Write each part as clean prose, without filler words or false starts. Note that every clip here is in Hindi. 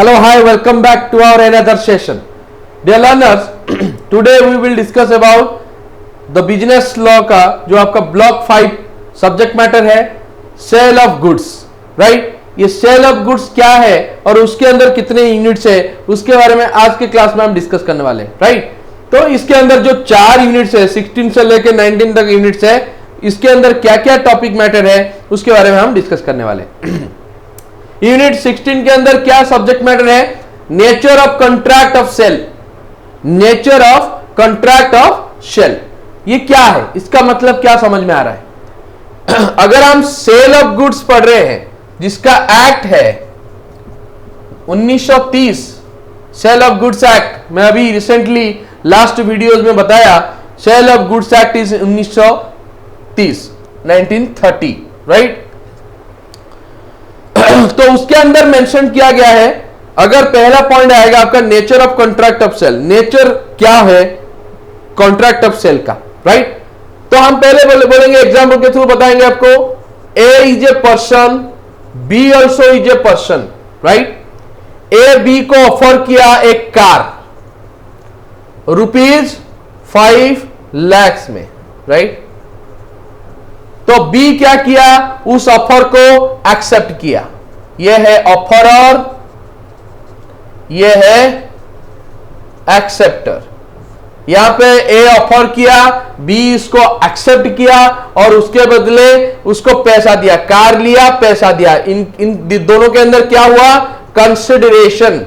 Hello, hi, welcome back to our another session. Dear learners, today we will discuss about the business law का जो आपका ब्लॉक 5 सब्जेक्ट मैटर है, सेल ऑफ गुड्स, राइट। ये सेल ऑफ गुड्स क्या है और उसके अंदर कितने यूनिट्स है, उसके बारे में आज के क्लास में हम डिस्कस करने वाले हैं, राइट। तो इसके अंदर जो 4 यूनिट्स है, 16 से लेकर 19 तक यूनिट्स है, इसके अंदर क्या क्या टॉपिक मैटर है उसके बारे में हम डिस्कस करने वाले हैं। यूनिट 16 के अंदर क्या सब्जेक्ट मैटर है? Nature of contract of sale. Nature of contract of sale ये क्या है, इसका मतलब क्या समझ में आ रहा है? अगर हम सेल ऑफ गुड्स पढ़ रहे हैं जिसका एक्ट है 1930, सेल ऑफ गुड्स एक्ट, मैं अभी रिसेंटली लास्ट वीडियोस में बताया, sale of goods act is 1930, right. तो उसके अंदर मेंशन किया गया है, अगर पहला पॉइंट आएगा आपका nature of contract of sale, nature क्या है कॉन्ट्रैक्ट ऑफ सेल का, राइट। तो हम पहले बोलेंगे, एग्जांपल के थ्रू बताएंगे आपको, A is a person, B also is a person, right. A B को ऑफर किया एक कार ₹5 लाख में, राइट। तो बी क्या किया, उस ऑफर को एक्सेप्ट किया। यह है ऑफरर, यह है एक्सेप्टर। यहां पे ए ऑफर किया, बी इसको एक्सेप्ट किया और उसके बदले उसको पैसा दिया, कार लिया, पैसा दिया। इन दोनों के अंदर क्या हुआ? कंसिडरेशन,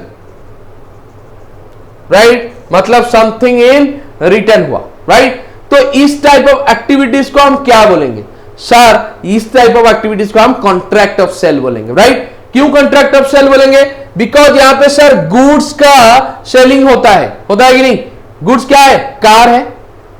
राइट, मतलब समथिंग इन रिटर्न हुआ, राइट। तो इस टाइप ऑफ एक्टिविटीज को हम क्या बोलेंगे सर? इस टाइप ऑफ एक्टिविटीज को हम कॉन्ट्रैक्ट ऑफ सेल बोलेंगे, राइट। क्यों कॉन्ट्रैक्ट ऑफ सेल बोलेंगे? बिकॉज यहां पे सर गुड्स का सेलिंग होता है कि नहीं? गुड्स क्या है? कार है,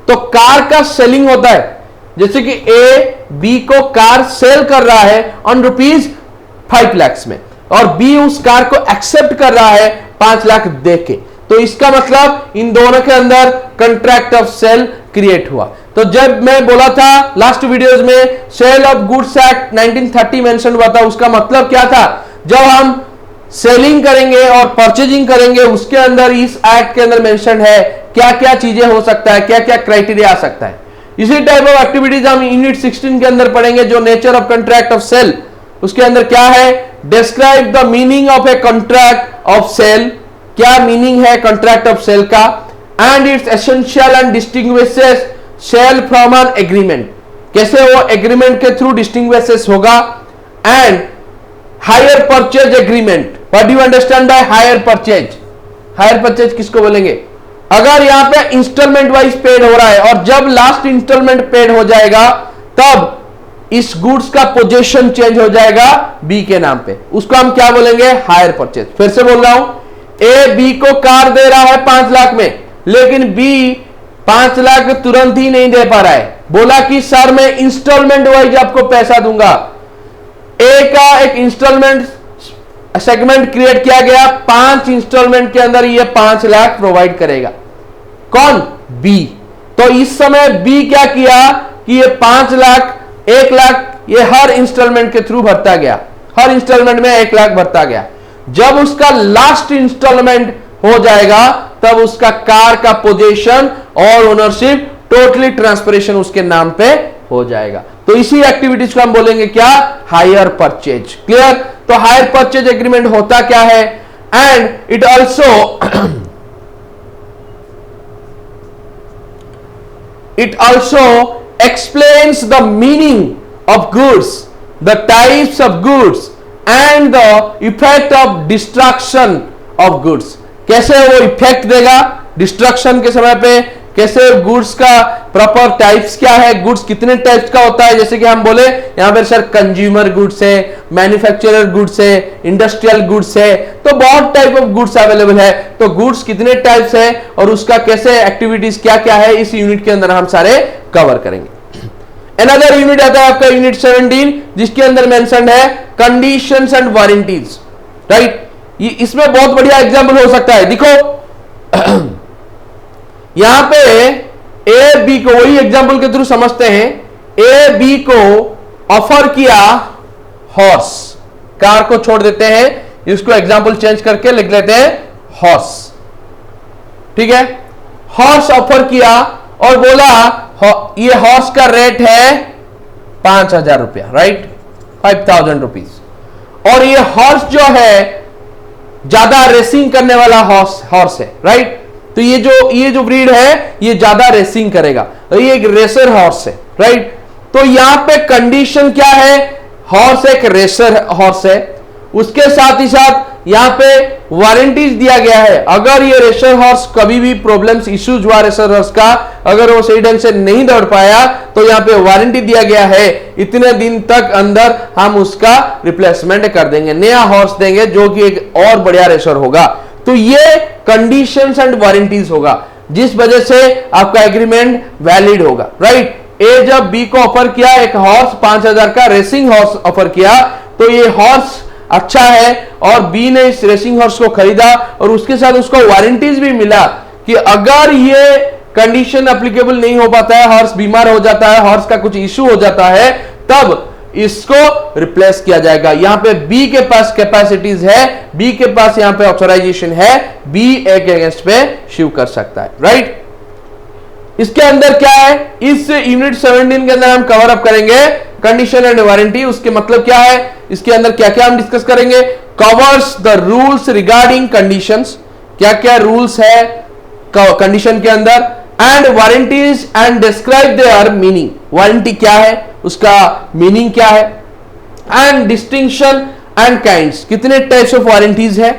तो कार का सेलिंग होता है। जैसे कि ए बी को कार सेल कर रहा है ऑन ₹5 लाख में, और बी उस कार को एक्सेप्ट कर रहा है 5 लाख दे के। तो इसका मतलब इन दोनों के अंदर कॉन्ट्रैक्ट ऑफ सेल क्रिएट हुआ। तो जब मैं बोला था लास्ट वीडियोस में sale of goods act 1930 mention हुआ था, उसका मतलब क्या था? जब हम सेलिंग करेंगे और परचेजिंग करेंगे, उसके अंदर इस एक्ट के अंदर मेंशन है क्या क्या चीजें हो सकता है, क्या क्या क्राइटेरिया आ सकता है। इसी टाइप ऑफ एक्टिविटीज हम यूनिट 16 के अंदर पढ़ेंगे, जो nature of contract of sale. उसके अंदर क्या है? Describe the meaning of a contract of sale. क्या मीनिंग है कॉन्ट्रैक्ट ऑफ सेल का? And its essential and distinguishes sale from an agreement. कैसे वो एग्रीमेंट के थ्रू डिस्टिंग्विशेस होगा। And hire purchase agreement. What do you understand by hire purchase? Hire purchase किसको बोलेंगे? अगर यहां पे इंस्टॉलमेंट वाइज पेड हो रहा है और जब लास्ट इंस्टॉलमेंट पेड हो जाएगा तब इस गुड्स का पोजीशन चेंज हो जाएगा बी के नाम पे, उसको हम क्या बोलेंगे? Hire purchase. फिर से बोल रहा हूं, ए बी को कार दे रहा है 5 लाख में, लेकिन बी 5 लाख तुरंत ही नहीं दे पा रहा है। बोला कि सर मैं इंस्टॉलमेंट वाइज आपको पैसा दूंगा। ए का एक इंस्टॉलमेंट सेगमेंट क्रिएट किया गया, 5 इंस्टॉलमेंट के अंदर ये 5 लाख प्रोवाइड करेगा। कौन? बी। तो इस समय बी क्या किया कि ये 5 लाख, 1 लाख ये हर इंस्टॉलमेंट के थ्रू भरता गया, हर इंस्टॉलमेंट में 1 लाख भरता गया। जब उसका लास्ट इंस्टॉलमेंट हो जाएगा तब उसका कार का पोजीशन और ओनरशिप टोटली ट्रांसफरेशन उसके नाम पे हो जाएगा। तो इसी एक्टिविटीज को हम बोलेंगे क्या? Hire purchase. क्लियर? तो हायर परचेज एग्रीमेंट होता क्या है? And it also explains the meaning of goods, the types of goods and the effect of destruction of goods. कैसे वो इफेक्ट देगा डिस्ट्रक्शन के समय पे, कैसे गुड्स का प्रॉपर टाइप्स क्या है, गुड्स कितने टाइप्स का होता है। जैसे कि हम बोले यहां पर सर कंज्यूमर गुड्स है, मैन्युफैक्चरर गुड्स है, इंडस्ट्रियल गुड्स है, तो बहुत टाइप ऑफ गुड्स अवेलेबल है। तो गुड्स कितने टाइप्स है और उसका कैसे एक्टिविटीज क्या क्या है, इस यूनिट के अंदर हम सारे कवर करेंगे। अनदर यूनिट आता है आपका यूनिट 17, जिसके अंदर मेंशन है कंडीशंस एंड वारंटीज, राइट। इसमें बहुत बढ़िया एग्जांपल हो सकता है। देखो यहां पे ए बी को, वही एग्जांपल के थ्रू समझते हैं, ए बी को ऑफर किया हॉर्स, कार को छोड़ देते हैं, इसको एग्जाम्पल चेंज करके लिख लेते हैं हॉर्स। ठीक है, हॉर्स ऑफर किया और बोला ये हॉर्स का रेट है 5,000 रुपया, राइट, 5,000 रुपीज। और ये हॉर्स जो है ज्यादा रेसिंग करने वाला हॉर्स है, राइट। तो ये जो ब्रीड है ये ज्यादा रेसिंग करेगा, तो ये एक रेसर हॉर्स है, राइट। तो यहां पे कंडीशन क्या है, हॉर्स एक रेसर हॉर्स है, उसके साथ ही साथ यहां पे वारंटीज दिया गया है। अगर ये रेसर हॉर्स कभी भी प्रॉब्लम्स इश्यूज हुआ रेसर हॉर्स का, अगर वो सही ढंग से नहीं दौड़ पाया तो यहां पे वारंटी दिया गया है, इतने दिन तक अंदर हम उसका रिप्लेसमेंट कर देंगे, नया हॉर्स देंगे जो कि एक और बढ़िया रेसर होगा। तो ये कंडीशंस एंड वारंटीज होगा, जिस वजह से आपका एग्रीमेंट वैलिड होगा, राइट। ए जब बी को ऑफर किया, एक हॉर्स 5,000 का रेसिंग हॉर्स ऑफर किया, तो ये हॉर्स अच्छा है और बी ने इस रेसिंग हॉर्स को खरीदा और उसके साथ उसको वारंटीज भी मिला कि अगर ये कंडीशन एप्लीकेबल नहीं हो पाता है, हॉर्स बीमार हो जाता है, हॉर्स का कुछ इश्यू हो जाता है, तब इसको रिप्लेस किया जाएगा। यहां पे बी के पास कैपेसिटीज है, बी के पास यहां पे ऑथराइजेशन है, बी एक अगेंस्ट पे शिव कर सकता है, राइट। इसके अंदर क्या है, इस यूनिट 17 के अंदर हम कवर अप करेंगे कंडीशन एंड वारंटी। उसके मतलब क्या है, इसके अंदर क्या क्या हम डिस्कस करेंगे, covers the rules regarding conditions, क्या क्या रूल्स है कंडीशन के अंदर, and warranties and describe their meaning, warranty क्या है, उसका मीनिंग क्या है, एंड डिस्टिंक्शन एंड काइंड्स, कितने टाइप्स ऑफ वारंटीज है।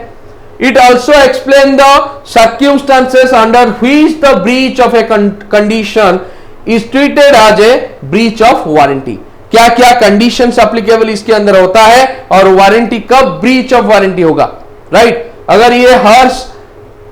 It also explain the circumstances under which the breach of a condition is treated as a breach of warranty. क्या क्या कंडीशंस एप्लीकेबल इसके अंदर होता है और वारंटी कब ब्रीच ऑफ वारंटी होगा, राइट। अगर ये हॉर्स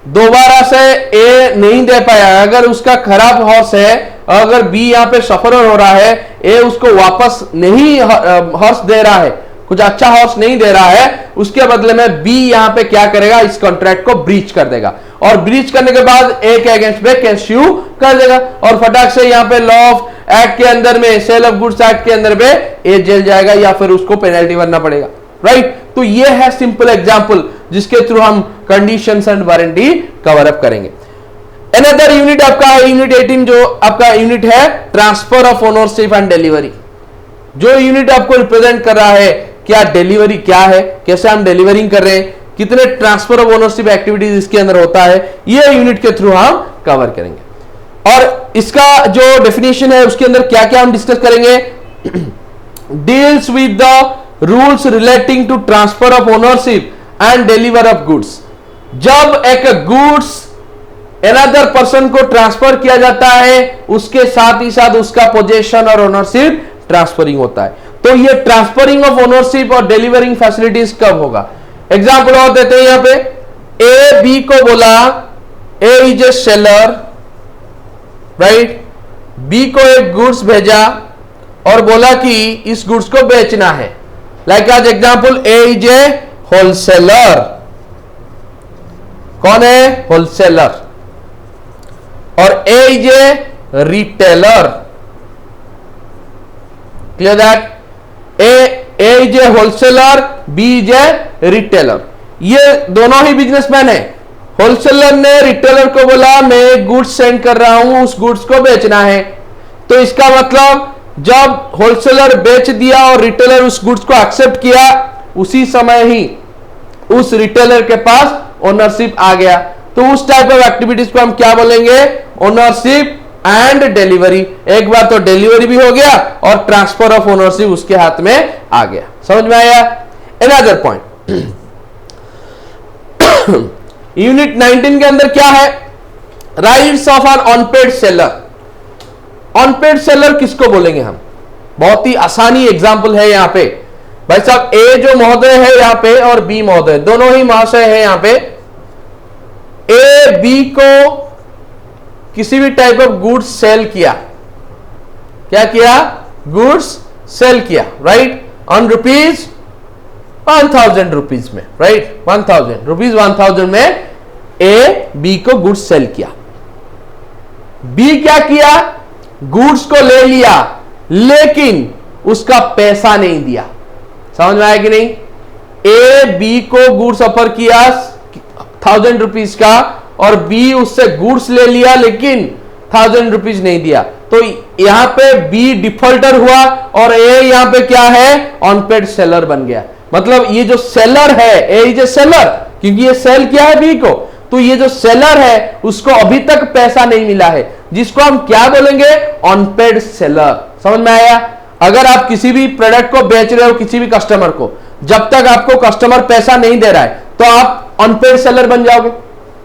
दोबारा से ए नहीं दे पाया, अगर उसका खराब हॉर्स है, अगर बी यहां पे सफर हो रहा है, ए उसको वापस नहीं हॉर्स दे रहा है, कुछ अच्छा हॉर्स नहीं दे रहा है, उसके बदले में बी यहां पे क्या करेगा, इस कॉन्ट्रैक्ट को ब्रीच कर देगा और ब्रीच करने के बाद ए के अगेंस्ट पे केस इश्यू कर देगा और फटाक से यहां पे लॉ ऑफ एक्ट के अंदर में, सेल ऑफ गुड्स एक्ट के अंदर में ए जेल जाएगा या फिर उसको पेनल्टी भरना पड़ेगा, राइट। तो ये है सिंपल एग्जांपल जिसके थ्रू हम conditions and warranty cover up करेंगे। अनदर यूनिट आपका है यूनिट 18, जो आपका यूनिट है transfer of ownership and delivery. जो यूनिट आपको रिप्रेजेंट कर रहा है क्या डिलीवरी क्या है, कैसे हम डिलीवरिंग कर रहे हैं, कितने ट्रांसफर ऑफ ओनरशिप एक्टिविटीज इसके अंदर होता है, ये यूनिट के थ्रू हम कवर करेंगे। और इसका जो डेफिनेशन है उसके अंदर क्या क्या हम डिस्कस करेंगे, deals with the rules relating to transfer of ownership and deliver of goods. जब एक गुड्स अनदर पर्सन को ट्रांसफर किया जाता है, उसके साथ ही साथ उसका पोजेशन और ओनरशिप ट्रांसफरिंग होता है। तो ये ट्रांसफरिंग ऑफ ओनरशिप और डिलीवरिंग फैसिलिटीज कब होगा, एग्जांपल और देते हैं यहां पे। ए बी को बोला, A is a seller, right, B को एक गुड्स भेजा और बोला कि इस गुड्स को बेचना है, लाइक आज example A is a wholesaler. कौन है, होलसेलर, और A is a retailer, clear that, A is a wholesaler, B is a retailer. ये दोनों ही बिजनेसमैन है। होलसेलर ने रिटेलर को बोला मैं गुड्स सेंड कर रहा हूं, उस गुड्स को बेचना है। तो इसका मतलब जब होलसेलर बेच दिया और रिटेलर उस गुड्स को एक्सेप्ट किया, उसी समय ही उस रिटेलर के पास ओनरशिप आ गया। तो उस टाइप ऑफ एक्टिविटीज को हम क्या बोलेंगे, ओनरशिप एंड डिलीवरी। एक बार तो डिलीवरी भी हो गया और ट्रांसफर ऑफ ओनरशिप उसके हाथ में आ गया। समझ में आया। अनदर पॉइंट, यूनिट 19 के अंदर क्या है, rights of an unpaid seller. Unpaid seller किसको बोलेंगे हम, बहुत ही आसानी एग्जांपल है यहां पे। भाई साहब ए जो महोदय है यहां पे और बी महोदय, दोनों ही महाशय है यहां पे। ए बी को किसी भी टाइप ऑफ गुड्स सेल किया, क्या किया, गुड्स सेल किया, राइट, ऑन रुपीज 1000 रुपीज में, राइट, 1000 रुपीज 1000 में ए बी को गुड्स सेल किया। बी क्या किया, गुड्स को ले लिया लेकिन उसका पैसा नहीं दिया। समझ में आया कि नहीं, ए बी को गुड्स ऑफर किया 1000 रुपीज का और बी उससे गुड्स ले लिया लेकिन 1000 रुपीज नहीं दिया, तो यहां पे बी डिफॉल्टर हुआ और ए यहां पे क्या है, ऑनपेड सेलर बन गया। मतलब ये जो सेलर है, ए इज ए सेलर, क्योंकि ये सेल किया है बी को, तो ये जो सेलर है उसको अभी तक पैसा नहीं मिला है, जिसको हम क्या बोलेंगे, ऑनपेड सेलर। समझ में आया? अगर आप किसी भी प्रोडक्ट को बेच रहे हो किसी भी कस्टमर को, जब तक आपको कस्टमर पैसा नहीं दे रहा है तो आप अनपेड सेलर बन जाओगे।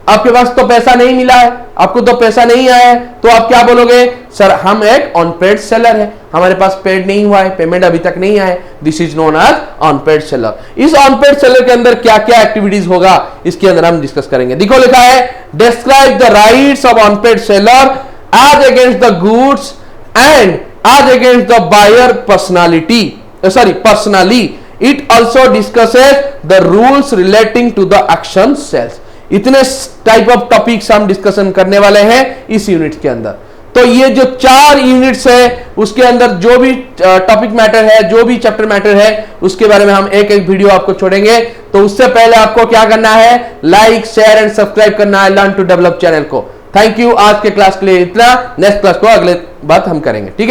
आपके पास तो पैसा नहीं मिला है, आपको तो पैसा नहीं आया है, तो आप क्या बोलोगे, सर हम एक अनपेड सेलर है, हमारे पास पेड नहीं हुआ है, पेमेंट अभी तक नहीं आया, this is known as unpaid seller. इस अनपेड सेलर के अंदर क्या क्या एक्टिविटीज होगा इसके अंदर हम डिस्कस करेंगे। देखो लिखा है, describe the rights of unpaid seller as against the goods and as against the buyer personally. It also discusses the rules relating to the action sales। इतने टाइप ऑफ टॉपिक्स हम डिस्कशन करने वाले हैं इस यूनिट के अंदर। तो ये जो 4 यूनिट्स है उसके अंदर जो भी टॉपिक मैटर है, जो भी चैप्टर मैटर है, उसके बारे में हम एक एक वीडियो आपको छोड़ेंगे। तो उससे पहले आपको क्या करना है, लाइक शेयर एंड सब्सक्राइब करना है लर्न टू डेवलप चैनल को। Thank you. आज के क्लास के लिए इतना, नेक्स्ट क्लास को अगले बात हम करेंगे, ठीक है।